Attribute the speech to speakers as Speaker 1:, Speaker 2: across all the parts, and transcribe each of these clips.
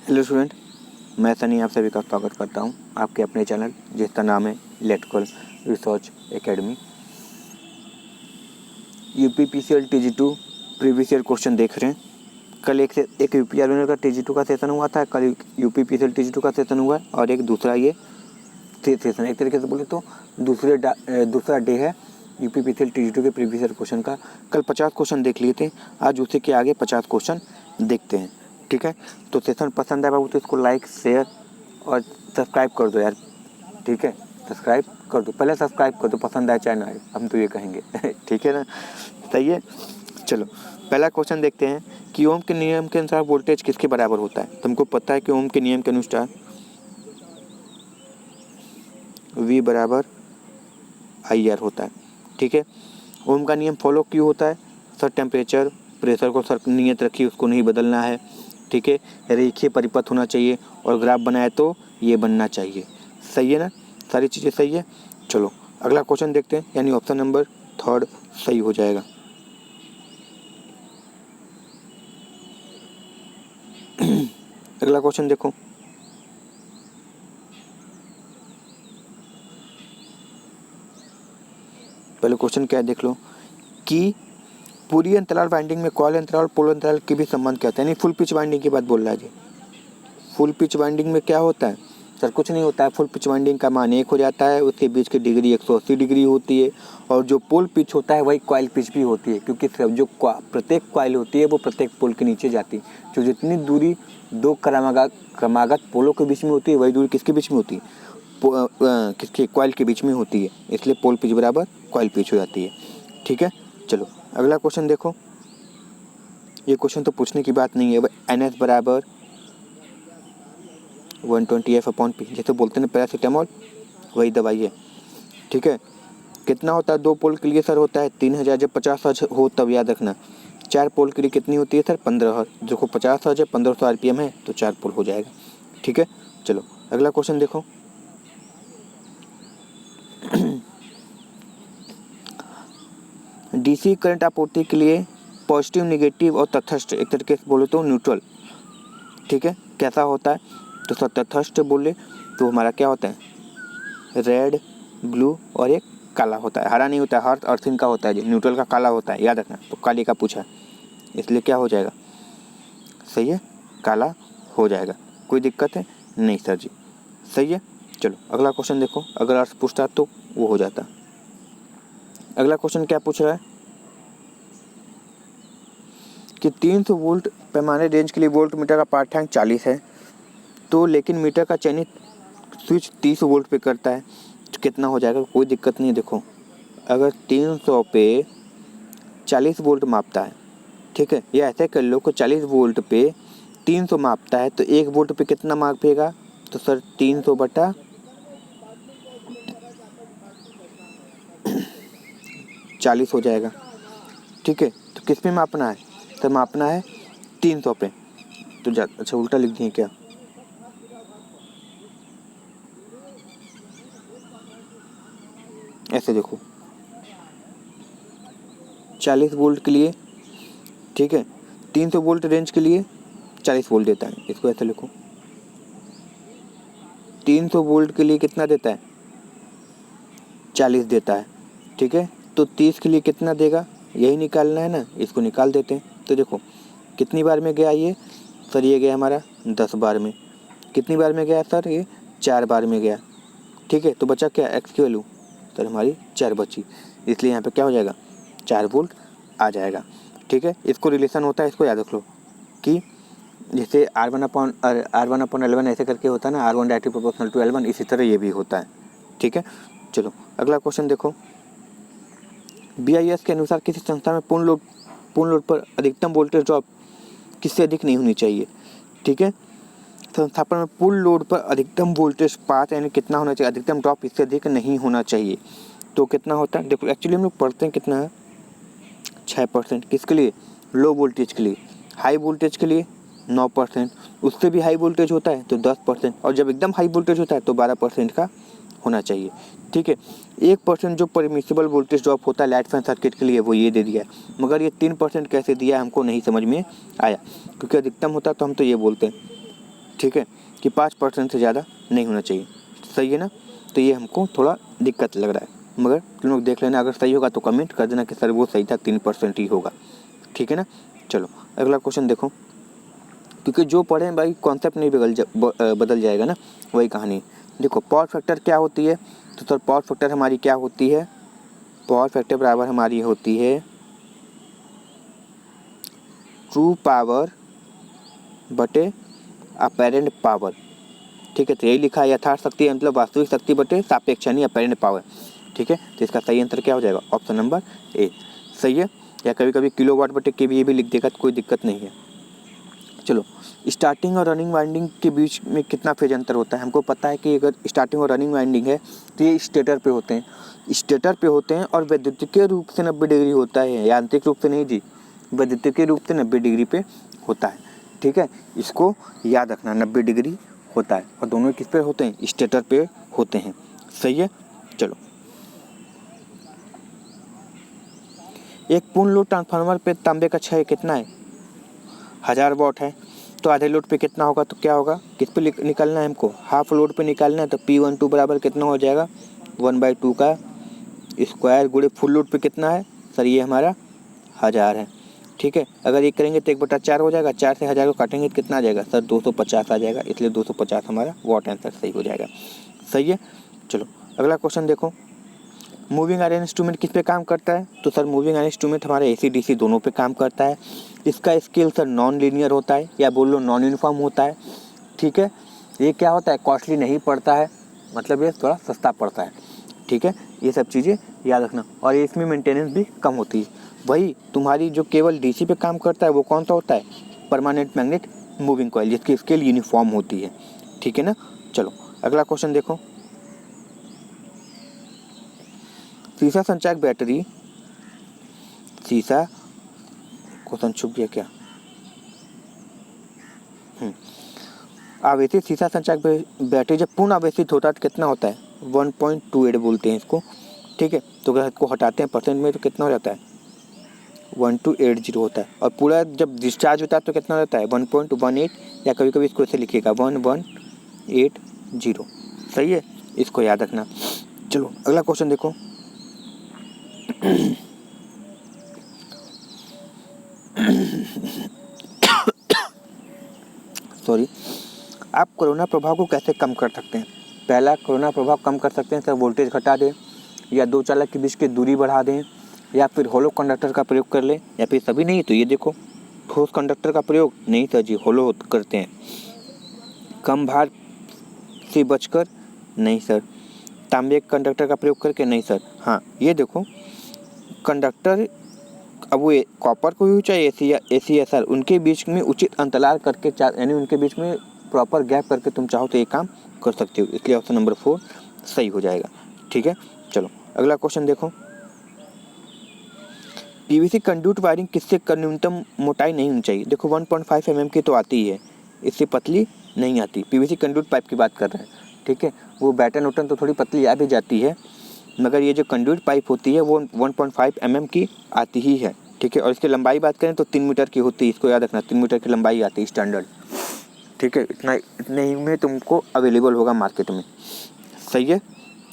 Speaker 1: Hello student, मैं सनी आप सभी का स्वागत करता हूं आपके अपने चैनल जिसका नाम है इलेक्ट्रिकल रिसर्च एकेडमी। यूपीपीसीएल टीजी2 प्रीवियस ईयर क्वेश्चन देख रहे हैं। कल एक यूपीआरएनएल का टीजी2 का सेशन हुआ था, कल यूपीपीसीएल टीजी2 का सेशन हुआ है और एक दूसरा ये सेशन, एक तरीके से बोले तो दूसरा डे है यूपीपीसीएल टीजी2 के प्रीवियस ईयर क्वेश्चन का। कल 50 क्वेश्चन देख लिए थे, आज उसी के आगे 50 क्वेश्चन देखते हैं। ठीक है, तो सेशन पसंद आया बाबू तो इसको लाइक शेयर और सब्सक्राइब कर दो यार। ठीक है, सब्सक्राइब कर दो, पहले सब्सक्राइब कर दो, पसंद आए चाहे ना आए, हम तो ये कहेंगे। ठीक है ना, सही है। चलो पहला क्वेश्चन देखते हैं कि ओम के नियम के अनुसार वोल्टेज किसके बराबर होता है। तुमको पता है कि ओम के नियम के अनुसार V बराबर IR होता है। ठीक है, ओम का नियम फॉलो क्यों होता है? सर टेम्परेचर प्रेशर को सर नियत रखिए, उसको नहीं बदलना है। ठीक है, रेखीय परिपथ होना चाहिए और ग्राफ बनाए तो ये बनना चाहिए। सही है ना, सारी चीज़ें सही है। चलो अगला क्वेश्चन देखते हैं, यानी ऑप्शन नंबर 3 सही हो जाएगा। अगला क्वेश्चन देखो, पहले क्वेश्चन क्या है देख लो कि पूरी अंतराल वाइंडिंग में कॉइल अंतराल पोल अंतराल के भी संबंध क्या होता है, यानी फुल पिच वाइंडिंग की बात बोल रहा है जी। फुल पिच वाइंडिंग में क्या होता है सर? कुछ नहीं होता है। फुल पिच वाइंडिंग का मान 1 हो जाता है, उसके बीच की डिग्री 180 डिग्री होती है और जो पोल पिच होता है वही कॉइल पिच भी होती है, क्योंकि जो प्रत्येक कॉइल होती है वो प्रत्येक पोल के नीचे जाती है। तो जितनी दूरी दो क्रमागत पोलों के बीच में होती है वही दूरी किसके बीच में होती है? किसके? कॉइल के बीच में होती है, इसलिए पोल पिच बराबर कॉइल पिच हो जाती है। ठीक है, चलो अगला क्वेश्चन देखो। ये क्वेश्चन तो पूछने की बात नहीं है, NS बराबर 120F/P, जैसे बोलते हैं पैरासीटामोल, वही दवाई है। ठीक है, कितना होता है 2 पोल के लिए? सर होता है 3000। जब 50 हर्ट्ज हो तब याद रखना। 4 पोल के लिए कितनी होती है सर? 15 हर्ट्ज। देखो 50 हर्ट्ज है, 1500 RPM है, तो 4 पोल हो जाएगा। ठीक है, चलो अगला क्वेश्चन देखो। DC करंट आपूर्ति के लिए पॉजिटिव, नेगेटिव और तटस्थ, एक तरीके से बोले तो न्यूट्रल। ठीक है, कैसा होता है? तो सर तटस्थ बोले तो हमारा क्या होता है? रेड, ब्लू और एक काला होता है, हरा नहीं होता है, हर अर्थिंग का होता है जी। न्यूट्रल का काला होता है, याद रखना। तो काले का पूछा है, इसलिए क्या हो जाएगा? सही है, काला हो जाएगा। कोई दिक्कत है? नहीं सर जी, सही है। चलो अगला क्वेश्चन देखो, अगर अर्थ पूछता तो वो हो जाता। अगला क्वेश्चन क्या पूछ रहा है कि 300 वोल्ट पैमाने रेंज के लिए वोल्ट मीटर का पाठ्यांक 40 है, तो लेकिन मीटर का चयनित स्विच 30 वोल्ट पे करता है, तो कितना हो जाएगा? कोई दिक्कत नहीं है। देखो अगर 300 पे 40 वोल्ट मापता है, ठीक है, या ऐसे कर लो कि 40 वोल्ट पे 300 मापता है, तो 1 वोल्ट पे कितना मापेगा? तो सर 300 बटा 40 हो जाएगा। ठीक है, तो किस पे मापना है? तो मापना है 300 पे। तो अच्छा उल्टा लिख दिए क्या? ऐसे देखो 40 वोल्ट के लिए, ठीक है, 300 वोल्ट रेंज के लिए 40 वोल्ट देता है, इसको ऐसे लिखो। 300 वोल्ट के लिए कितना देता है? 40 देता है। ठीक है, तो 30 के लिए कितना देगा? यही निकालना है ना, इसको निकाल देते हैं। तो देखो कितनी बार में गया ये? सर ये गया हमारा 10 बार में। कितनी बार में गया सर? ये 4 बार में गया। ठीक है, तो बचा क्या? एक्स की वैल्यू सर हमारी 4 बची, इसलिए यहाँ पे क्या हो जाएगा? 4 वोल्ट आ जाएगा। ठीक है, इसको रिलेशन होता है, इसको याद रख लो कि जैसे R1/L1 ऐसे करके होता है ना, R1 directly proportional to L1, इसी तरह ये भी होता है। ठीक है, चलो अगला क्वेश्चन देखो। BIS के अनुसार किसी संस्था में पूर्ण लोड पर अधिकतम वोल्टेज ड्रॉप किससे अधिक नहीं होनी चाहिए? ठीक है, संस्थापन में पूर्ण लोड पर अधिकतम वोल्टेज 5, यानी कितना होना चाहिए? अधिकतम ड्रॉप इससे अधिक नहीं होना चाहिए। तो कितना होता है? देखो एक्चुअली हम लोग पढ़ते हैं कितना है? 6%। किसके लिए? लो वोल्टेज के लिए। हाई वोल्टेज के लिए 9%, उससे भी हाई वोल्टेज होता है तो 10%, और जब एकदम हाई वोल्टेज होता है तो 12% का होना चाहिए। ठीक है, 1% जो परमिसिबल वोल्टेज ड्रॉप होता है लाइट फैन सर्किट के लिए वो ये दे दिया है, मगर ये 3% कैसे दिया है हमको नहीं समझ में आया, क्योंकि अधिकतम होता तो हम तो ये बोलते हैं ठीक है, कि 5% से ज़्यादा नहीं होना चाहिए। सही है ना? तो ये हमको थोड़ा दिक्कत लग रहा है, मगर तुम लोग देख लेना, अगर सही होगा तो कमेंट कर देना कि सर वो सही था, 3% ही होगा। ठीक है ना? चलो अगला क्वेश्चन देखो, क्योंकि जो पढ़े भाई कॉन्सेप्ट नहीं बदल जाएगा ना, वही कहानी। देखो पावर फैक्टर क्या होती है, तो सर पावर फैक्टर हमारी क्या होती है, पावर फैक्टर बराबर हमारी होती है ट्रू पावर बटे अपेरेंट पावर। ठीक है, तो यही लिखा है, यथार्थ शक्ति मतलब वास्तविक शक्ति बटे सापेक्ष यानी अपेरेंट पावर। ठीक है, तो इसका सही आंसर क्या हो जाएगा, ऑप्शन नंबर ए। सही है, या कभी कभी किलोवाट बटे केवीए भी लिख देगा तो कोई दिक्कत नहीं है। चलो, स्टार्टिंग और रनिंग वाइंडिंग के बीच में कितना फेज अंतर होता है, हमको पता है कि अगर स्टार्टिंग और रनिंग वाइंडिंग है तो ये स्टेटर पे होते हैं, स्टेटर पे होते हैं और वैद्युतिकीय रूप से 90 डिग्री होता है, यांत्रिक रूप से नहीं जी, वैद्युतिकीय रूप से 90 डिग्री पे होता है। ठीक है, इसको याद रखना, 90 डिग्री होता है, और दोनों किस पे होते हैं, स्टेटर पे होते हैं। सही है। चलो, एक पूर्ण लोड ट्रांसफार्मर पे तांबे का क्षय कितना है, 1000 वाट है, तो आधे लोड पे कितना होगा, तो क्या होगा, किस पे निकालना है हमको, हाफ लोड पे निकालना है, तो P12 बराबर कितना हो जाएगा, 1/2 का स्क्वायर गुणे फुल लोड पे कितना है, सर ये हमारा 1000 है। ठीक है, अगर ये करेंगे तो 1/4 हो जाएगा, 4 से 1000 को काटेंगे तो कितना आ जाएगा, सर 250 आ जाएगा, इसलिए 250 हमारा वाट आंसर सही हो जाएगा। सही है। चलो अगला क्वेश्चन देखो, मूविंग आयरन इंस्ट्रूमेंट किस पे काम करता है, तो सर मूविंग आयरन इंस्ट्रूमेंट हमारे AC DC दोनों पे काम करता है। इसका स्केल सर नॉन लीनियर होता है, या बोल लो नॉन यूनिफॉर्म होता है। ठीक है, ये क्या होता है, कॉस्टली नहीं पड़ता है, मतलब ये थोड़ा सस्ता पड़ता है। ठीक है, ये सब चीज़ें याद रखना, और इसमें मेंटेनेंस भी कम होती है। वही तुम्हारी जो केवल DC पे काम करता है वो कौन सा होता है, परमानेंट मैग्नेट मूविंग कॉइल, जिसकी स्केल यूनिफॉर्म होती है। ठीक है ना? चलो अगला क्वेश्चन देखो, सीसा संचायक बैटरी, सीसा क्वेश्चन छुप गया क्या, आवेशित सीसा संचायक बैटरी जब पूर्ण आवेशित होता है तो कितना होता है, 1.28 बोलते हैं इसको। ठीक है, तो अगर इसको हटाते हैं परसेंट में तो कितना हो जाता है, 1280 होता है, और पूरा जब डिस्चार्ज होता है तो कितना रहता है, 1.18, या कभी कभी इसको ऐसे लिखिएगा 1180। सही है, इसको याद रखना। चलो अगला क्वेश्चन देखो, सॉरी, आप कोरोना प्रभाव को कैसे कम कर सकते हैं। पहला कोरोना प्रभाव कम कर सकते हैं सर, वोल्टेज घटा दें, या दो चालक के बीच की दूरी बढ़ा दें, या फिर होलो कंडक्टर का प्रयोग कर लें, या फिर सभी नहीं तो ये देखो, ठोस कंडक्टर का प्रयोग नहीं सर जी, होलो करते हैं। कम भार से बचकर नहीं सर, तांबे कंडक्टर का प्रयोग करके नहीं सर। हाँ ये देखो, कंडक्टर अब वो कॉपर को भी चाहे ACSR, उनके बीच में उचित अंतराल करके, यानी उनके बीच में प्रॉपर गैप करके तुम चाहो तो ये काम कर सकते हो, इसलिए ऑप्शन नंबर 4 सही हो जाएगा। ठीक है, चलो अगला क्वेश्चन देखो, PVC कंडक्ट वायरिंग किससे न्यूनतम मोटाई नहीं होनी चाहिए। देखो 1.5 mm की तो आती ही है, इससे पतली नहीं आती। PVC कंडक्ट पाइप की बात कर रहे हैं। ठीक है, वो बैटन उटन तो थोड़ी पतली आ भी जाती है, मगर ये जो कंडक्ट पाइप होती है वो 1.5 mm की आती ही है। ठीक है, और इसकी लंबाई बात करें तो 3 मीटर की होती है, इसको याद रखना, 3 मीटर की लंबाई आती है स्टैंडर्ड। ठीक है, इतने ही में तुमको अवेलेबल होगा मार्केट में। सही है।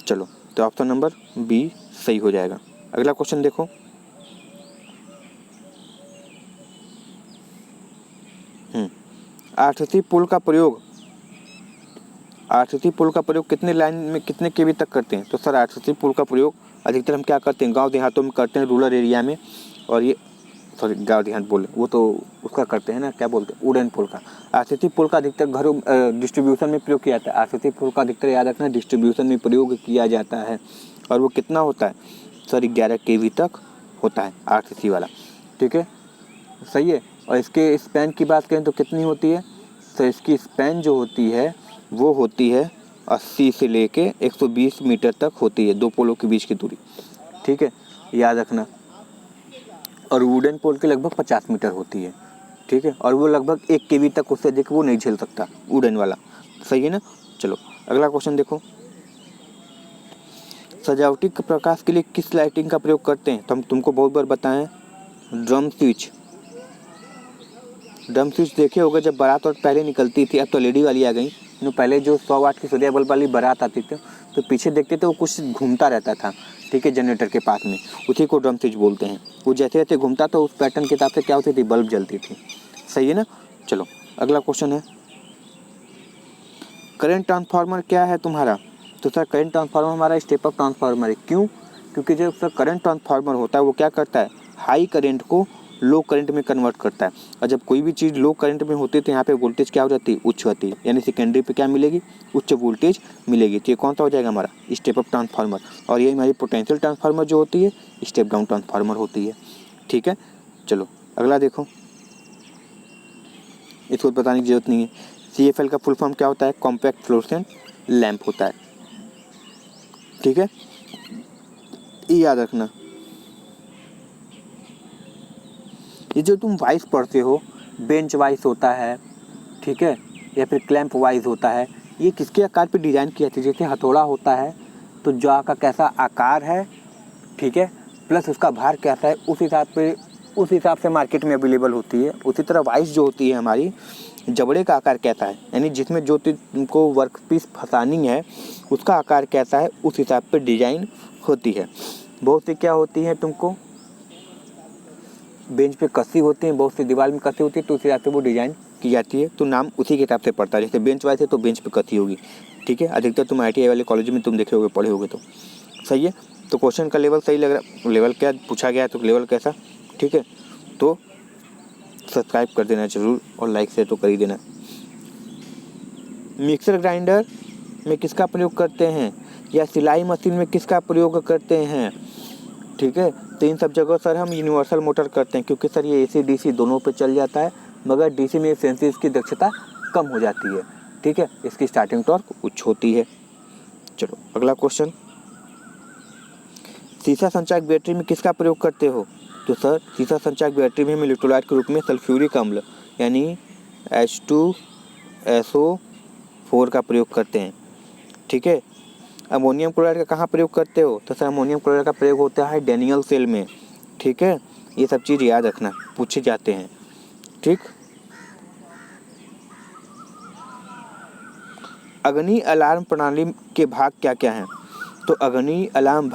Speaker 1: चलो, तो ऑप्शन नंबर बी सही हो जाएगा। अगला क्वेश्चन देखो, RCC पुल का प्रयोग, RCC पुल का प्रयोग कितने लाइन में कितने केवी तक करते हैं। तो सर RCC पुल का प्रयोग अधिकतर हम क्या करते हैं, गांव देहातों में करते हैं, रूरल एरिया में। और ये सॉरी गांव देहात बोले, वो तो उसका करते हैं ना, क्या बोलते हैं, वुडन पुल का। RCC पुल का अधिकतर घरों डिस्ट्रीब्यूशन में प्रयोग किया जाता है। RCC पुल का अधिकतर याद रखना डिस्ट्रीब्यूशन में प्रयोग किया जाता है, और वो कितना होता है सर, 11 केवी तक होता है RCC वाला। ठीक है, सही है। और इसके स्पैन की बात करें तो कितनी होती है, तो इसकी स्पैन जो होती है वो होती है 80 से लेके 120 मीटर तक होती है, दो पोलों के बीच की दूरी। ठीक है, याद रखना। और वुडन पोल के लगभग 50 मीटर होती है। ठीक है, और वो लगभग 1 केवी तक, उससे अधिक वो नहीं झेल सकता वुडन वाला। सही है ना। चलो अगला क्वेश्चन देखो, सजावटी प्रकाश के लिए किस लाइटिंग का प्रयोग करते हैं। तो हम तुमको बहुत बार बताएं, ड्रम स्विच, ड्रम स्विच देखे होगे जब बारात और पहले निकलती थी, अब तो LED वाली आ गई। पहले जो 100 वाट की सूर्य बल्ब वाली बारात आती थी तो पीछे देखते थे वो कुछ घूमता रहता था, ठीक है, जनरेटर के पास में, उसी को ड्रम स्विच बोलते हैं। वो जैसे जैसे घूमता तो उस पैटर्न के हिसाब से क्या होती थी, बल्ब जलती थी। सही है ना। चलो अगला क्वेश्चन है, करंट ट्रांसफार्मर क्या है तुम्हारा? तो सर करंट ट्रांसफार्मर हमारा स्टेप अप ट्रांसफार्मर है। क्यों? क्योंकि जो सर करंट ट्रांसफार्मर होता है वो क्या करता है, हाई करंट को लो करंट में कन्वर्ट करता है। और जब कोई भी चीज़ लो करंट में होती है तो यहाँ पे वोल्टेज क्या हो जाती है, उच्च होती है, यानी सेकेंडरी पे क्या मिलेगी, उच्च वोल्टेज मिलेगी। तो ये कौन सा हो जाएगा हमारा, स्टेप अप ट्रांसफार्मर। और ये हमारी पोटेंशियल ट्रांसफार्मर जो होती है स्टेप डाउन ट्रांसफार्मर होती है। ठीक है, चलो अगला देखो, इसको बताने की जरूरत नहीं है। CFL का फुल फॉर्म क्या होता है, कॉम्पैक्ट फ्लोरोसेंट लैंप होता है। ठीक है, ये याद रखना। ये जो तुम वाइज पढ़ते हो, बेंच वाइज होता है, ठीक है, या फिर क्लैंप वाइज होता है, ये किसके आकार पे डिज़ाइन किया था? जैसे हथौड़ा होता है तो जॉ का कैसा आकार है, ठीक है, प्लस उसका भार कैसा है, उस हिसाब से मार्केट में अवेलेबल होती है। उसी तरह वाइज जो होती है हमारी, जबड़े का आकार कैसा है, यानी जिसमें जो तुमको वर्क पीस फंसानी है उसका आकार कैसा है, उस हिसाब पे डिज़ाइन होती है। बहुत सी क्या होती है, तुमको बेंच पे कसी होती है, बहुत सी दीवार में कसी होती है, तो उस हिसाब से वो डिज़ाइन की जाती है। तो नाम उसी के हिसाब से पड़ता है। जैसे बेंच वाइज है तो बेंच पे कसी होगी, ठीक है। अधिकतर तुम ITI वाले कॉलेज में तुम देखे होगे, पढ़े होगे, तो सही है। तो क्वेश्चन का लेवल सही लग रहा है, लेवल क्या पूछा गया है तो लेवल कैसा, ठीक है। तो सब्सक्राइब कर देना जरूर और लाइक से तो कर ही देना। मिक्सर ग्राइंडर में किसका प्रयोग करते हैं, या सिलाई मशीन में किसका प्रयोग करते हैं, ठीक है। तो इन सब जगह सर हम यूनिवर्सल मोटर करते हैं, क्योंकि सर ये AC DC दोनों पे चल जाता है, मगर DC में सेंसिस की दक्षता कम हो जाती है, ठीक है, इसकी स्टार्टिंग टॉर्क उच्च होती है। चलो अगला क्वेश्चन, सीसा संचायक बैटरी में किसका प्रयोग करते हो? तो सर सीसा संचायक बैटरी में हम इलेक्ट्रोलाइट के रूप में सल्फ्यूरिक अम्ल यानी H2SO4 का प्रयोग करते हैं, ठीक है। अमोनियम क्लोराइड का कहाँ प्रयोग करते हो? तो सर अमोनियम क्लोराइड का प्रयोग होता है डैनियल सेल में, ठीक है। ये सब चीज़ याद रखना, पूछे जाते हैं, ठीक। अग्नि अलार्म प्रणाली के भाग क्या क्या हैं? तो अग्नि अलार्म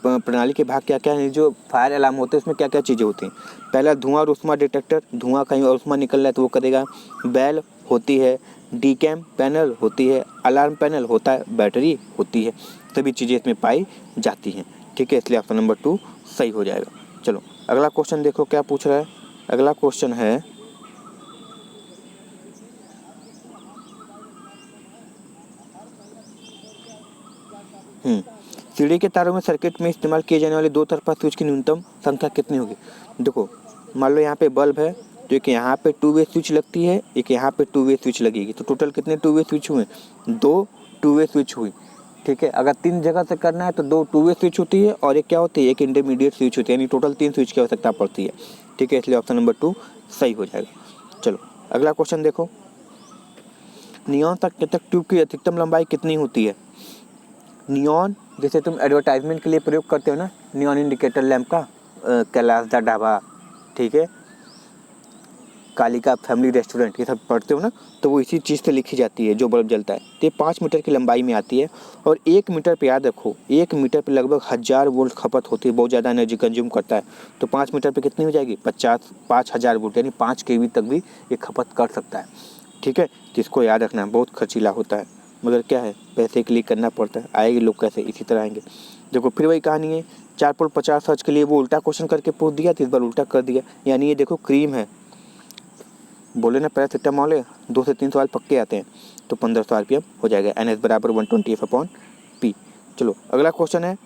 Speaker 1: प्रणाली के भाग क्या क्या हैं? जो फायर अलार्म होते हैं उसमें क्या क्या चीज़ें होती हैं? पहला धुआं और उष्मा डिटेक्टर, धुआं कहीं और उष्मा निकल रहा है तो वो करेगा। बेल होती है, डीकैम पैनल होती है, अलार्म पैनल होता है, बैटरी होती है, सभी चीज़ें इसमें पाई जाती हैं, ठीक है। इसलिए ऑप्शन नंबर 2 सही हो जाएगा। चलो अगला क्वेश्चन देखो क्या पूछ रहा है। अगला क्वेश्चन है, सीढ़ी के तारों में सर्किट में इस्तेमाल किए जाने वाले दो तरफा स्विच की न्यूनतम संख्या कितनी होगी? देखो मान लो यहाँ पे बल्ब है तो एक यहाँ पे 2 वे स्विच लगती है, एक यहाँ पे 2 वे स्विच लगेगी, तो टोटल कितने 2 वे स्विच हुए? 2 2 वे स्विच हुई, ठीक है। अगर 3 जगह से करना है तो 2 2 वे स्विच होती है और एक क्या होती है, एक इंटरमीडिएट स्विच होती है, यानी टोटल 3 स्विच की आवश्यकता पड़ती है, ठीक है। इसलिए ऑप्शन नंबर 2 सही हो जाएगा। चलो अगला क्वेश्चन देखो, नियॉन संकेतक ट्यूब की अधिकतम लंबाई कितनी होती है? नियॉन जैसे तुम एडवर्टाइजमेंट के लिए प्रयोग करते हो ना, नियॉन इंडिकेटर लैंप का, कैलाश दा ढाबा, ठीक है, कालिका फैमिली रेस्टोरेंट, ये सब पढ़ते हो ना, तो वो इसी चीज़ से लिखी जाती है जो बल्ब जलता है। तो ये 5 मीटर की लंबाई में आती है और 1 मीटर पे याद रखो, 1 मीटर पे लगभग 1000 वोल्ट खपत होती है, बहुत ज़्यादा एनर्जी कंज्यूम करता है। तो 5 मीटर पे कितनी हो जाएगी, 5000 वोल्ट, यानी 5 kV तक भी ये खपत कर सकता है, ठीक है। जिसको याद रखना, बहुत खर्चीला होता है, मगर क्या है, पैसे के लिए करना पड़ता है। आएंगे लोग कैसे, इसी तरह आएंगे। देखो फिर वही कहानी है, 4 पोल 50 हर्ट्ज के लिए वो उल्टा क्वेश्चन करके पूछ दिया तो इस बार उल्टा कर दिया। यानी ये देखो क्रीम है, बोले ना पैरासिटामॉल है, 2 से 3 सवाल पक्के आते हैं, तो 1500 RPM हो जाएगा। NS बराबर 120F/P। चलो अगला क्वेश्चन है,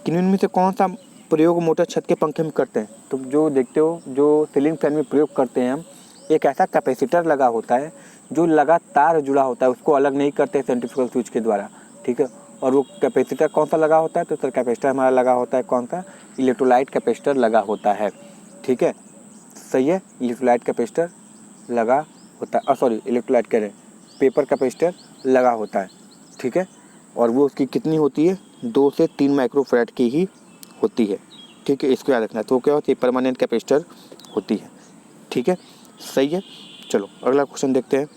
Speaker 1: किन्हीं में से कौन सा प्रयोग मोटर छत के पंखे में करते हैं? तो जो देखते हो जो सीलिंग फैन में प्रयोग करते हैं हम, एक ऐसा कैपेसिटर लगा होता है जो लगातार जुड़ा होता है, उसको अलग नहीं करते सेंट्रीफ्यूगल स्विच के द्वारा, ठीक है। और वो कैपेसिटर कौन सा लगा होता है? तो सर कैपेसिटर हमारा लगा होता है कौन सा, इलेक्ट्रोलाइट कैपेसिटर लगा होता है, ठीक है, सही है। इलेक्ट्रोलाइट कैपेसिटर लगा होता है, सॉरी इलेक्ट्रोलाइट कह रहे, पेपर कैपेसिटर लगा होता है, ठीक है। और वो उसकी कितनी होती है, 2 से 3 माइक्रोफैराड की ही होती है, ठीक है, इसको याद रखना। तो क्या होती है, परमानेंट कैपेसिटर होती है, ठीक है। सही है। चलो अगला क्वेश्चन देखते हैं।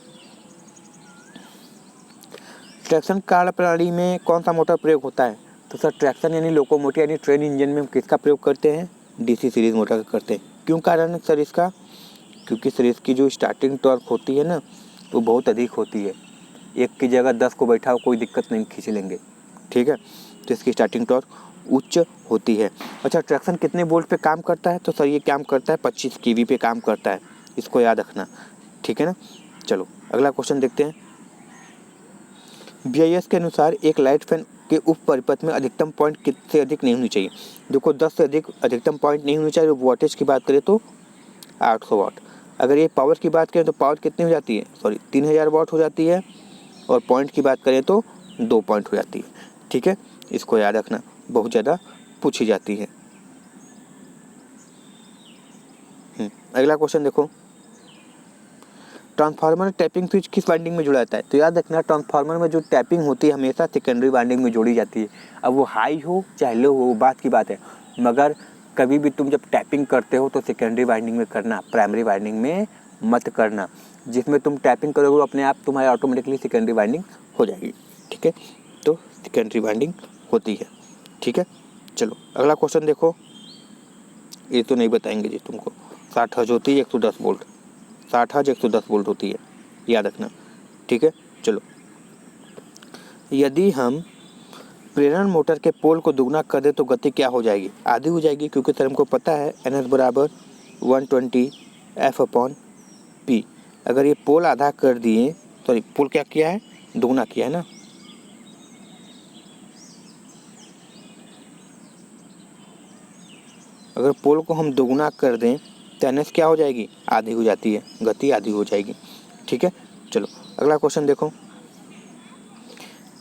Speaker 1: ट्रैक्शन कार्यप्रणाली में कौन सा मोटर प्रयोग होता है? तो सर ट्रैक्शन यानी लोकोमोटिव यानी ट्रेन इंजन में हम किसका प्रयोग करते हैं? डीसी सीरीज मोटर का करते हैं। क्यों कारण है सर इसका? क्योंकि सर इसकी जो स्टार्टिंग टॉर्क होती है ना वो बहुत अधिक होती है। एक की जगह 10 को बैठाओ कोई दिक्कत नहीं, खींच लेंगे। ठीक है, तो इसकी स्टार्टिंग टॉर्क उच्च होती है। अच्छा, ट्रैक्शन कितने वोल्ट पे काम करता है? तो सर ये काम करता है 25 केवी पे काम करता है, इसको याद रखना। ठीक है ना। चलो अगला क्वेश्चन देखते हैं। BIS के अनुसार एक लाइट फैन के उप परिपथ में अधिकतम पॉइंट कितने अधिक नहीं होनी चाहिए? देखो 10 से अधिक अधिकतम पॉइंट नहीं होनी चाहिए। वोल्टेज की बात करें तो 800 वाट। अगर ये पावर की बात करें तो पावर कितनी हो जाती है? सॉरी 3000 वाट हो जाती है। और पॉइंट की बात करें तो 2 पॉइंट हो जाती है। ठीक है, इसको याद रखना, बहुत ज़्यादा पूछी जाती है। अगला क्वेश्चन देखो। ट्रांसफार्मर टैपिंग स्विच किस वाइंडिंग में जुड़ा जाता है? तो याद रखना ट्रांसफार्मर में जो टैपिंग होती है हमेशा सेकेंडरी वाइंडिंग में जोड़ी जाती है। अब वो हाई हो चाहे लो हो वो बात की बात है, मगर कभी भी तुम जब टैपिंग करते हो तो सेकेंडरी वाइंडिंग में करना, प्राइमरी वाइंडिंग में मत करना। जिसमें तुम टैपिंग करोगे वो अपने आप तुम्हारे ऑटोमेटिकली सेकेंडरी वाइंडिंग हो जाएगी। ठीक है, तो सेकेंडरी वाइंडिंग होती है। ठीक है, चलो अगला क्वेश्चन देखो। ये तो नहीं बताएंगे जी तुमको। 60 हर्ट्ज होती है 110 वोल्ट, 60 हर्ट्ज 110 वोल्ट होती है, याद रखना। ठीक है, चलो यदि हम प्रेरण मोटर के पोल को दुगना कर दे तो गति क्या हो जाएगी? आधी हो जाएगी, क्योंकि सर हमको पता है NS बराबर 120 F/P। अगर ये पोल आधा कर दिए, सॉरी पोल क्या किया है? दुगना किया है ना। अगर पोल को हम दोगुना कर दें तो NS क्या हो जाएगी? आधी हो जाती है, गति आधी हो जाएगी। ठीक है, चलो अगला क्वेश्चन देखो।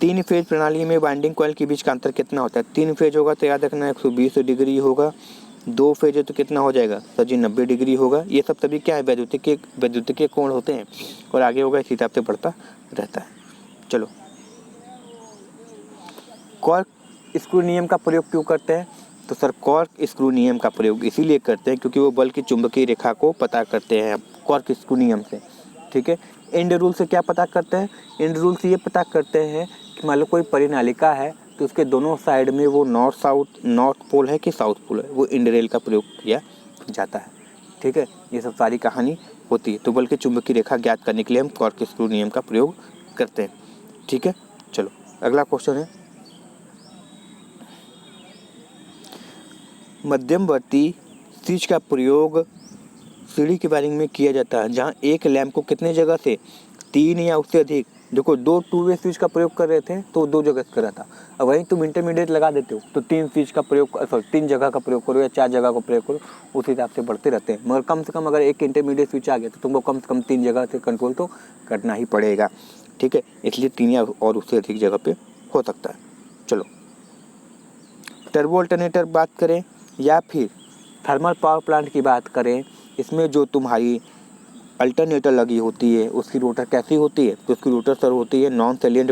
Speaker 1: 3 फेज प्रणाली में वाइंडिंग कॉइल के बीच का अंतर कितना होता है? 3 फेज होगा तो याद रखना 120 डिग्री होगा। 2 फेज है तो कितना हो जाएगा सर जी? 90 डिग्री होगा। ये सब सभी क्या है? वैद्युतिक कोण होते हैं, और आगे होगा इस हिसाब से बढ़ता रहता है। चलो कॉर्क स्क्रू नियम का प्रयोग क्यों करते हैं? तो सर कॉर्क स्क्रू नियम का प्रयोग इसीलिए करते हैं क्योंकि वो बल की चुंबकीय रेखा को पता करते हैं कॉर्क स्क्रू नियम से। ठीक है, एंड रूल से क्या पता करते हैं? एंड रूल से ये पता करते हैं कि मान लो कोई परिनालिका है तो उसके दोनों साइड में वो नॉर्थ पोल है कि साउथ पोल है, वो एंड रेल का प्रयोग किया जाता है। ठीक है, ये सब सारी कहानी होती है। तो बल की चुंबकीय रेखा ज्ञात करने के लिए हम कॉर्क स्क्रू नियम का प्रयोग करते हैं। ठीक है, चलो अगला क्वेश्चन है। मध्यवर्ती स्विच का प्रयोग सीढ़ी के वायरिंग में किया जाता है, जहां एक लैंप को कितने जगह से? 3 या उससे अधिक। देखो 2 2-वे स्विच का प्रयोग कर रहे थे तो 2 जगह से कर रहा था। अब वहीं तुम इंटरमीडिएट लगा देते हो तो 3 स्विच का प्रयोग, सॉरी 3 जगह का प्रयोग करो या 4 जगह का प्रयोग करो, उस हिसाब से बढ़ते रहते हैं। मगर कम से कम अगर एक इंटरमीडिएट स्विच आ गया तो तुमको कम से कम 3 जगह से कंट्रोल तो करना ही पड़ेगा। ठीक है, इसलिए 3 या और उससे अधिक जगह पे हो सकता है। चलो टर्बो अल्टरनेटर बात करें या फिर थर्मल पावर प्लांट की बात करें, इसमें जो तुम्हारी अल्टरनेटर लगी होती है उसकी रोटर कैसी होती है? तो उसकी रोटर सर होती है नॉन सैलिएंट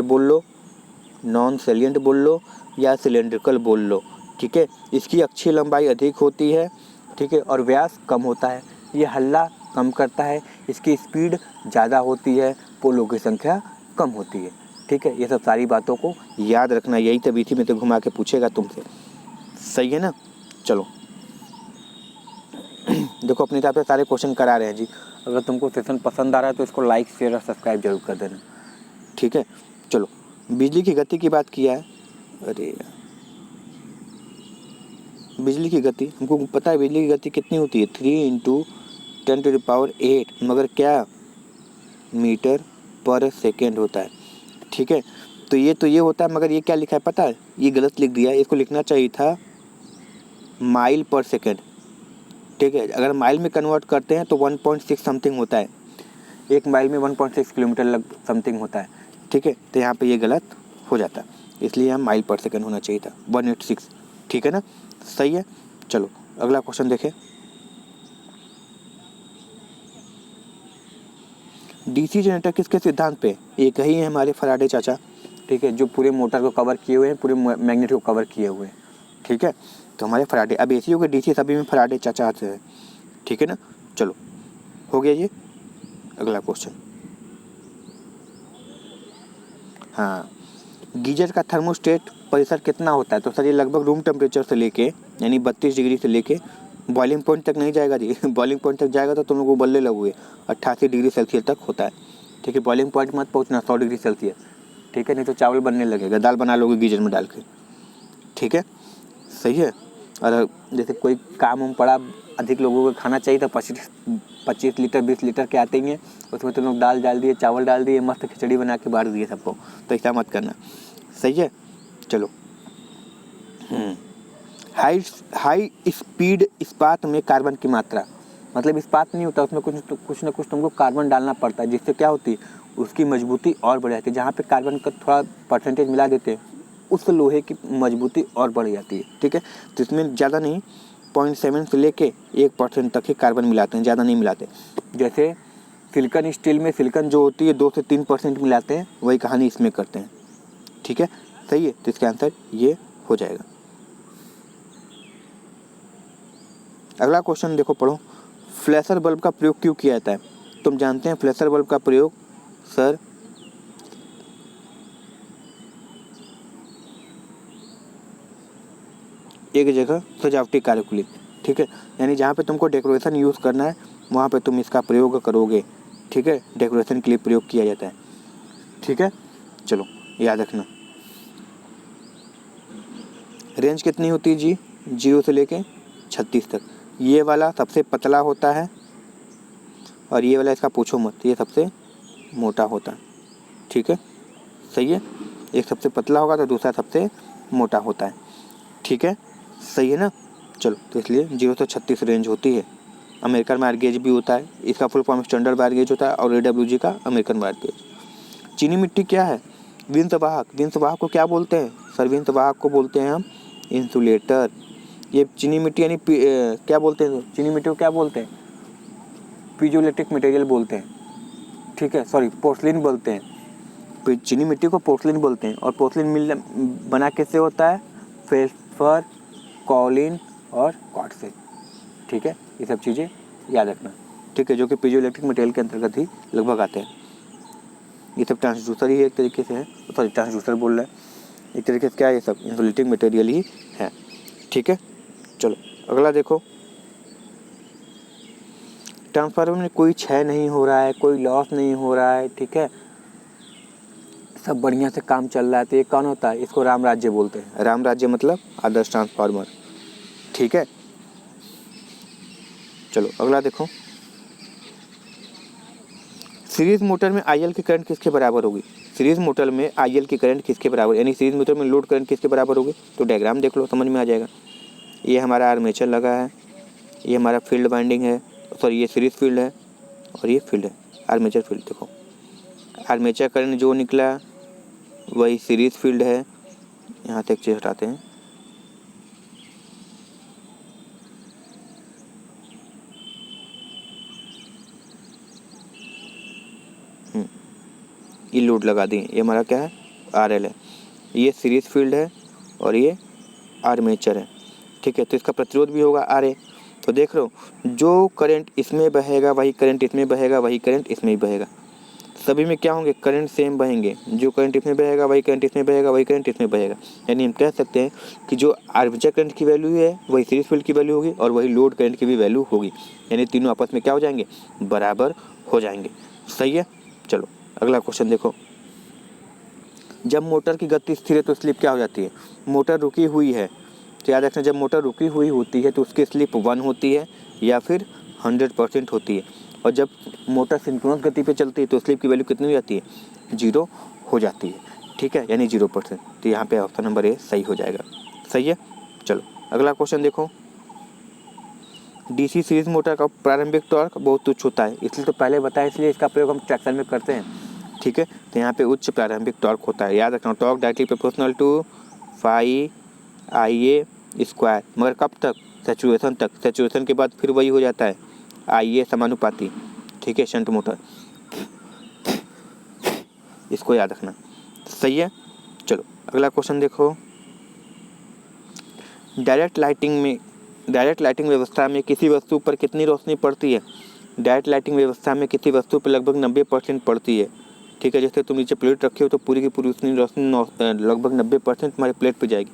Speaker 1: बोल लो या सिलेंड्रिकल बोल लो। ठीक है, इसकी अक्षीय लंबाई अधिक होती है। ठीक है, और व्यास कम होता है। ये हल्ला कम करता है, इसकी स्पीड ज़्यादा होती है, पोलों की संख्या कम होती है। ठीक है, ये सब सारी बातों को याद रखना, यही तो बीसी में तो घुमा के पूछेगा तुमसे। सही है ना। चलो देखो अपने हिसाब से सारे क्वेश्चन करा रहे हैं जी। अगर तुमको सेशन पसंद आ रहा है तो इसको लाइक शेयर और सब्सक्राइब जरूर कर देना। ठीक है, चलो बिजली की गति की बात किया है। अरे यार, बिजली की गति हमको पता है, बिजली की गति कितनी होती है? 3 × 10⁸, मगर क्या मीटर पर सेकेंड होता है। ठीक है, तो ये होता है, मगर ये क्या लिखा है पता है? ये गलत लिख दिया है, इसको लिखना चाहिए था माइल पर सेकेंड। ठीक है, अगर माइल में कन्वर्ट करते हैं तो 1.6 समथिंग होता है, 1 माइल में 1.6 किलोमीटर लग समथिंग होता है। ठीक है, तो यहाँ पे ये गलत हो जाता है, इसलिए यहाँ माइल पर सेकेंड होना चाहिए था 186। ठीक है ना, सही है। चलो अगला क्वेश्चन देखें। डीसी जनरेटर किसके सिद्धांत पे? एक ही है हमारे फराडे चाचा। ठीक है, जो पूरे मोटर को कवर किए हुए हैं, पूरे मैग्नेट को कवर किए हुए हैं। ठीक है, तो हमारे फराडे, अब एसी के डीसी सभी में फराडे चाचा आते हैं। ठीक है ना, चलो हो गया ये। अगला क्वेश्चन, हाँ, गीजर का थर्मोस्टेट परिसर कितना होता है? तो सर ये लगभग रूम टेम्परेचर से लेके यानी 32 डिग्री से लेके बॉइलिंग पॉइंट तक नहीं जाएगा जी। बॉइलिंग पॉइंट तक जाएगा तो तुम लोग उबलने लगोगे। 88 डिग्री सेल्सियस तक होता है, ठीक है। बॉइलिंग पॉइंट मत पहुंचना 100 डिग्री सेल्सियस, ठीक है, नहीं तो चावल बनने लगेगा, दाल बना लोगे गीजर में डाल के, ठीक है, सही है। और जैसे कोई काम उम पड़ा, अधिक लोगों को खाना चाहिए तो 25 लीटर 20 लीटर के आते ही हैं, उसमें तुम लोग दाल डाल दिए, चावल डाल दिए, मस्त खिचड़ी बना के बांट दिए सबको, तो ऐसा मत करना, सही है। चलो, हाई स्पीड इस्पात में कार्बन की मात्रा, मतलब इस्पात नहीं होता, उसमें कुछ ना कुछ तुमको कार्बन डालना पड़ता है, जिससे क्या होती है, उसकी मजबूती और बढ़ जाती है। जहाँ पे कार्बन का थोड़ा परसेंटेज मिला देते हैं, उस लोहे की मजबूती और बढ़ जाती है, ठीक है। तो इसमें ज़्यादा नहीं, 0.7 से लेके 1% तक ही कार्बन मिलाते हैं, ज़्यादा नहीं मिलाते। जैसे सिलिकॉन स्टील में सिलिकॉन जो होती है 2 से 3% मिलाते हैं, वही कहानी इसमें करते हैं, ठीक है, सही है। तो इसका आंसर ये हो जाएगा। अगला क्वेश्चन देखो, पढ़ो। फ्लैशर बल्ब का प्रयोग क्यों किया जाता है? तुम जानते हैं फ्लैशर बल्ब का प्रयोग सर एक जगह सजावटी कार्य के लिए, ठीक है, यानी जहाँ पे तुमको डेकोरेशन यूज़ करना है वहाँ पे तुम इसका प्रयोग करोगे, ठीक है, डेकोरेशन के लिए प्रयोग किया जाता है, ठीक है। चलो याद रखना। रेंज कितनी होती है जी? 0 से लेके 36 तक। ये वाला सबसे पतला होता है और ये वाला इसका पूछो मत, ये सबसे मोटा होता है, ठीक है, सही है। एक सबसे पतला होगा तो दूसरा सबसे मोटा होता है, ठीक है, सही है ना। चलो, तो इसलिए 0 से 36 रेंज होती है। अमेरिकन वायर गेज भी होता है, इसका full form standard wire gauge होता है, और AWG का अमेरिकन वायर गेज। चीनी मिट्टी क्या है? विंतवाहक। विंतवाहक को क्या बोलते हैं सर? विंतवाहक को बोलते हैं हम इंसुलेटर। ये चीनी मिट्टी यानी क्या बोलते हैं, चीनी मिट्टी को क्या बोलते हैं? पीजोइलेक्ट्रिक मटेरियल बोलते हैं, ठीक है, सॉरी पोर्सलिन बोलते हैं। चीनी मिट्टी को पोर्सलिन बोलते हैं, और पोर्सलिन मिल बना कैसे होता है? फेल्सफर, कॉलिन और क्वार्ट्ज से, ठीक है। ये सब चीज़ें याद रखना, ठीक है, जो कि पीजोइलेक्ट्रिक मटेरियल के अंतर्गत ही लगभग आते हैं। ये सब ट्रांसड्यूसर ही एक तरीके से है, सॉरी ट्रांसड्यूसर बोल रहे हैं, एक तरीके से क्या है, ये सब इंसुलेटिंग मटेरियल ही है, ठीक है। चलो अगला देखो। ट्रांसफार्मर में कोई क्षय नहीं हो रहा है, कोई लॉस नहीं हो रहा है, ठीक है, सब बढ़िया से काम चल रहा है, तो ये कौन होता है? इसको राम राज्य बोलते हैं। राम राज्य मतलब आदर्श ट्रांसफार्मर, ठीक है। चलो अगला देखो। सीरीज मोटर में IL की करंट किसके बराबर होगी? सीरीज मोटर में IL की करंट किसके बराबर, यानी सीरीज मोटर में लोड करंट किसके बराबर होगी? तो डायग्राम देख लो, समझ में आ जाएगा। ये हमारा आर्मेचर लगा है, ये हमारा फील्ड वाइंडिंग है, सॉरी ये सीरीज फील्ड है, और ये फील्ड है, आर्मेचर फील्ड। देखो आर्मेचर करंट जो निकला वही सीरीज फील्ड है। यहाँ से एक चीज़ हटाते हैं, ये लोड लगा दिए, ये हमारा क्या है? RL है, ये सीरीज फील्ड है और ये आर्मेचर है, ठीक है। तो इसका प्रतिरोध भी होगा RA। तो देख रहे हो, जो करंट इसमें बहेगा वही करंट इसमें बहेगा, वही करंट इसमें भी बहेगा, सभी में क्या होंगे? करंट सेम बहेंगे। जो करंट इसमें बहेगा वही करंट इसमें बहेगा, वही करंट इसमें बहेगा। यानी हम कह सकते हैं कि जो आर्मेचर करंट की वैल्यू है वही सीरीज फील्ड की वैल्यू होगी, और वही लोड करंट की भी वैल्यू होगी, यानी तीनों आपस में क्या हो जाएंगे? बराबर हो जाएंगे, सही है। चलो अगला क्वेश्चन देखो। जब मोटर की गति स्थिर है तो स्लिप क्या हो जाती है? मोटर रुकी हुई है तो याद रखना, जब मोटर रुकी हुई होती है तो उसकी स्लिप 1 होती है या फिर 100% होती है, और जब मोटर सिंक्रोनस गति पे चलती है तो स्लिप की वैल्यू कितनी हो जाती है? 0 हो जाती है, ठीक है, यानी 0%। तो यहाँ पे ऑप्शन नंबर A सही हो जाएगा, सही है। चलो अगला क्वेश्चन देखो। DC सीरीज मोटर का प्रारंभिक टॉर्क बहुत तुच्छ होता है, इसलिए तो पहले बताया, इसलिए इसका प्रयोग हम ट्रैक्शन में करते हैं, ठीक है। तो यहाँ पे उच्च प्रारंभिक टॉर्क होता है, याद रखना, torque directly proportional to 5IA square, मगर कब तक? सैचुरेशन तक। सैचुरेशन के बाद फिर वही हो जाता है IA समानुपाती, ठीक है, शंट मोटर, इसको याद रखना, सही है। चलो अगला क्वेश्चन देखो। डायरेक्ट लाइटिंग व्यवस्था में किसी वस्तु पर कितनी रोशनी पड़ती है? डायरेक्ट लाइटिंग व्यवस्था में किसी वस्तु पर लगभग 90% पड़ती है। ठीक है, जैसे तुम नीचे प्लेट रखे हो तो पूरी की पूरी उसकी रोशनी लगभग 90% तुम्हारी प्लेट पे जाएगी,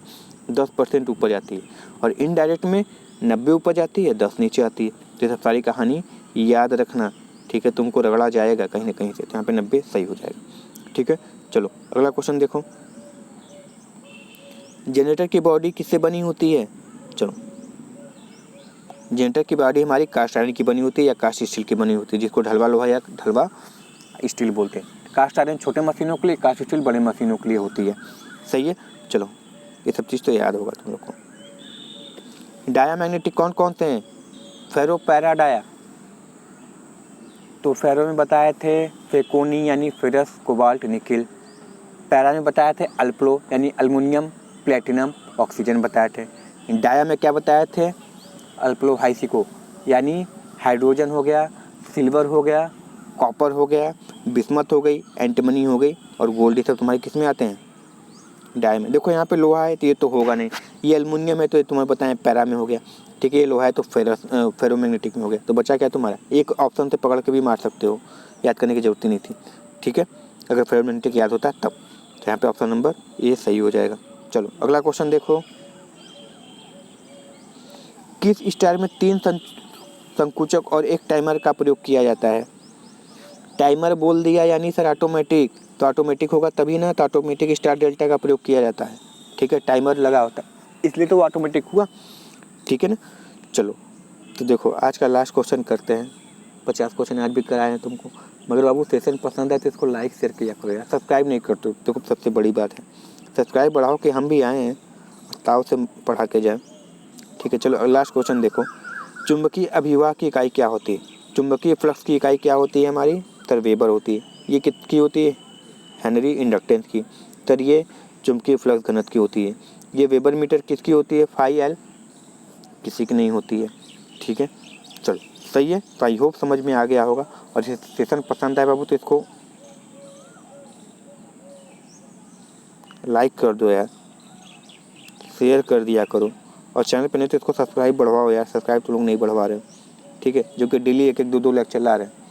Speaker 1: 10% ऊपर जाती है। और इनडायरेक्ट में 90 ऊपर जाती है, 10 नीचे आती है। तो ये सब सारी कहानी याद रखना। ठीक है, तुमको रगड़ा जाएगा कहीं ना कहीं से, तो यहाँ पे 90 सही हो जाएगा। ठीक है, चलो अगला क्वेश्चन देखो। जनरेटर की बॉडी किससे बनी होती है? चलो, जनरेटर की बॉडी हमारी कास्ट आयरन की बनी होती है या कास्ट स्टील की बनी होती है, जिसको ढलवा लोहा या ढलवा स्टील बोलते हैं। कास्ट आयरन छोटे मशीनों के लिए, कास्ट स्टील बड़े मशीनों के लिए होती है। सही है, चलो ये सब चीज़ तो याद होगा तुम लोग को। डायामैग्नेटिक कौन कौन से हैं? फेरो, पैरा, डाया। तो फेरो में बताए थे फेकोनी यानी फेरस, कोबाल्ट, निकिल। पैरा में बताए थे अल्प्लो यानी अल्मुनियम, प्लेटिनम, ऑक्सीजन बताए थे। डाया में क्या बताए थे? अल्प्लो हाइसिको यानी हाइड्रोजन हो गया, सिल्वर हो गया, कॉपर हो गया, बिस्मथ हो गई, एंटीमनी हो गई और गोल्ड। ये सब तुम्हारे किस में आते हैं? डाय में। देखो यहाँ पे लोहा है तो ये तो होगा नहीं, ये एल्युमिनियम है तो ये तुम्हें बताएं पैरा में हो गया। ठीक है, ये लोहा है तो फेरोमैग्नेटिक में हो गया। तो बचा क्या तुम्हारा? एक ऑप्शन से पकड़ के भी मार सकते हो, याद करने की जरूरत ही नहीं थी। ठीक है, अगर फेरोमैग्नेटिक याद होता तब। तो यहाँ पे ऑप्शन नंबर ए सही हो जाएगा। चलो अगला क्वेश्चन देखो। किस स्टार में 3 संकुचक और एक टाइमर का प्रयोग किया जाता है? टाइमर बोल दिया यानी सर ऑटोमेटिक, तो ऑटोमेटिक होगा तभी ना, तो ऑटोमेटिक स्टार डेल्टा का प्रयोग किया जाता है। ठीक है, टाइमर लगा होता है इसलिए तो वो ऑटोमेटिक हुआ। ठीक है ना, चलो तो देखो आज का लास्ट क्वेश्चन करते हैं। 50 क्वेश्चन आज भी कराए हैं तुमको, मगर बाबू सेशन पसंद आए तो इसको लाइक शेयर किया करो यार। सब्सक्राइब नहीं करते हो, देखो सबसे बड़ी बात है सब्सक्राइब बढ़ाओ कि हम भी आए हैं ताव से पढ़ा के जाए। ठीक है, चलो लास्ट क्वेश्चन देखो। चुंबकीय अभिवाह की इकाई क्या होती है? चुंबकीय फ्लक्स की इकाई क्या होती है हमारी? सर वेबर होती है। ये किसकी होती है? हेनरी इंडक्टेंस की। सर ये चुंबकीय फ्लक्स घनत्व की होती है। ये वेबर मीटर किसकी होती है? फाई एल किसी की नहीं होती है। ठीक है, चलो सही है। तो आई होप समझ में आ गया होगा। और ये सेशन पसंद आए बाबू तो इसको लाइक कर दो यार, शेयर कर दिया करो। और चैनल पर नहीं तो इसको सब्सक्राइब बढ़वाओ यार, सब्सक्राइब तो लोग नहीं बढ़वा रहे। ठीक है, जो कि डेली 1-1, 2-2 लेक्चर ला रहे हैं।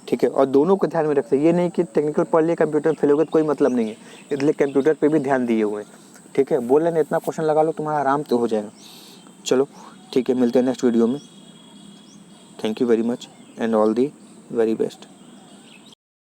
Speaker 1: ठीक है, और दोनों को ध्यान में रखते हैं। ये नहीं कि टेक्निकल पढ़ लिया कंप्यूटर फेल हो गया तो कोई मतलब नहीं है, इसलिए कंप्यूटर पे भी ध्यान दिए हुए हैं। ठीक है, बोल रहे इतना क्वेश्चन लगा लो तुम्हारा आराम तो हो जाएगा। चलो ठीक है, मिलते हैं नेक्स्ट वीडियो में। Thank you very much and all the very best.